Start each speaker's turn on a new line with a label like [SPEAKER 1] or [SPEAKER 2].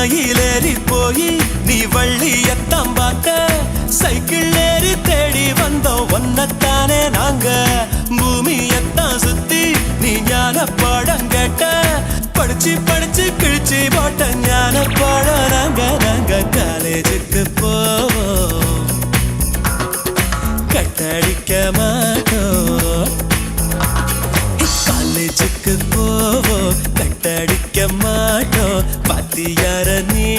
[SPEAKER 1] மயிலேறி போய் நீ வள்ளியத்தான் பார்க்க சைக்கிள் ஏறி தேடி வந்தோம் ஒன்னத்தானே நாங்க பூமியத்தான் சுத்தி நீ ஞான பாடம் கேட்ட படிச்சு படிச்சு கிழிச்சு போட்ட ஞான பாடம் நாங்க காலேஜுக்கு போவோம் கட்டடிக்க மாட்டோம் காலேஜுக்கு போவோம் கட்டடிக்க மாட்டோம் பாத்தியார நீ